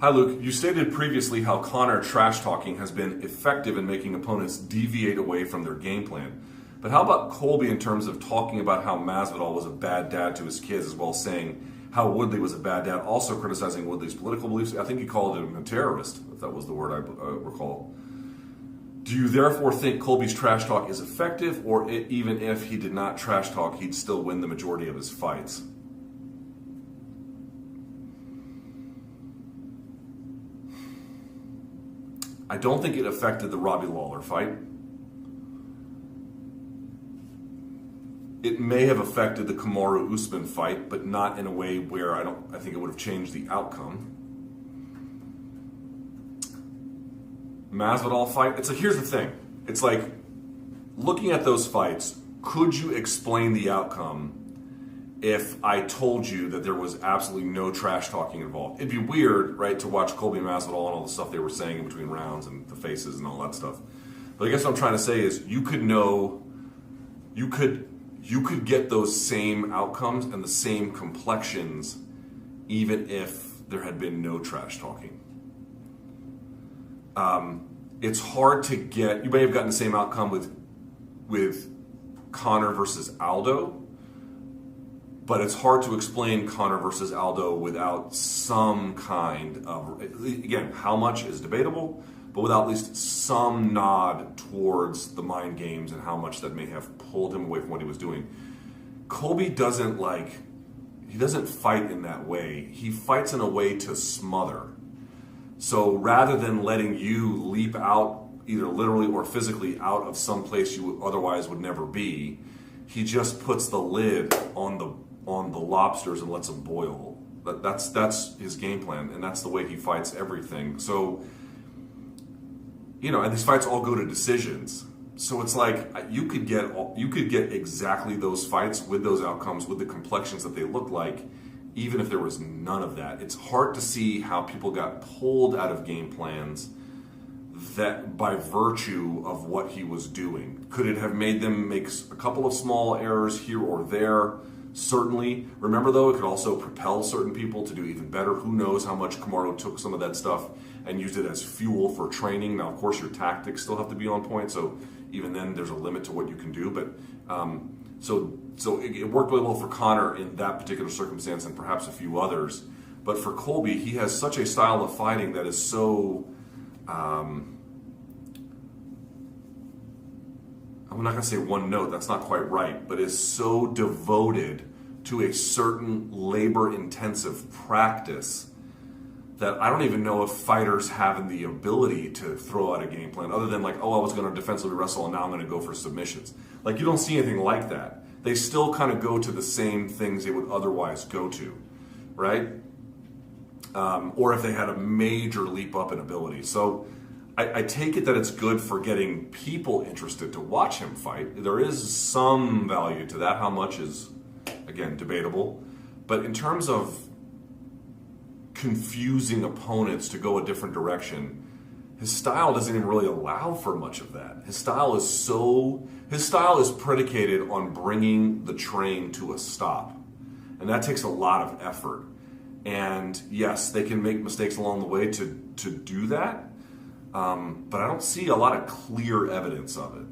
Hi Luke, you stated previously how Conor trash talking has been effective in making opponents deviate away from their game plan. But how about Colby in terms of talking about how Masvidal was a bad dad to his kids, as well as saying how Woodley was a bad dad, also criticizing Woodley's political beliefs? I think he called him a terrorist, if that was the word I recall. Do you therefore think Colby's trash talk is effective, or even if he did not trash talk, he'd still win the majority of his fights? I don't think it affected the Robbie Lawler fight. It may have affected the Kamaru Usman fight, but not in a way where I think it would have changed the outcome. Masvidal fight, here's the thing. It's like, looking at those fights, could you explain the outcome if I told you that there was absolutely no trash talking involved? It'd be weird, right, to watch Colby and Masvidal and all the stuff they were saying in between rounds and the faces and all that stuff. But I guess what I'm trying to say is you could get those same outcomes and the same complexions even if there had been no trash talking. It's hard to get. You may have gotten the same outcome with Conor versus Aldo, but it's hard to explain Conor versus Aldo without some kind of, again, how much is debatable, but without at least some nod towards the mind games and how much that may have pulled him away from what he was doing. Colby doesn't fight in that way. He fights in a way to smother. So rather than letting you leap out, either literally or physically, out of some place you otherwise would never be, he just puts the lid on the lobsters and lets them boil. That's his game plan, and that's the way he fights everything. So, and these fights all go to decisions. So it's like you could get exactly those fights with those outcomes, with the complexions that they look like, even if there was none of that. It's hard to see how people got pulled out of game plans that by virtue of what he was doing. Could it have made them make a couple of small errors here or there? Certainly. Remember though, it could also propel certain people to do even better. Who knows how much Kamaru took some of that stuff and used it as fuel for training. Now, of course, your tactics still have to be on point, so even then there's a limit to what you can do. But so it worked really well for Conor in that particular circumstance and perhaps a few others. But for Colby, he has such a style of fighting that is so, I'm not going to say one note, that's not quite right, but is so devoted to a certain labor-intensive practice that I don't even know if fighters have the ability to throw out a game plan other than like, I was going to defensively wrestle and now I'm going to go for submissions. Like, you don't see anything like that. They still kind of go to the same things they would otherwise go to, right? Or if they had a major leap up in ability. So I take it that it's good for getting people interested to watch him fight. There is some value to that. How much is, again, debatable. But in terms of confusing opponents to go a different direction, his style doesn't even really allow for much of that. His style is predicated on bringing the train to a stop. And that takes a lot of effort. And yes, they can make mistakes along the way to do that. But I don't see a lot of clear evidence of it.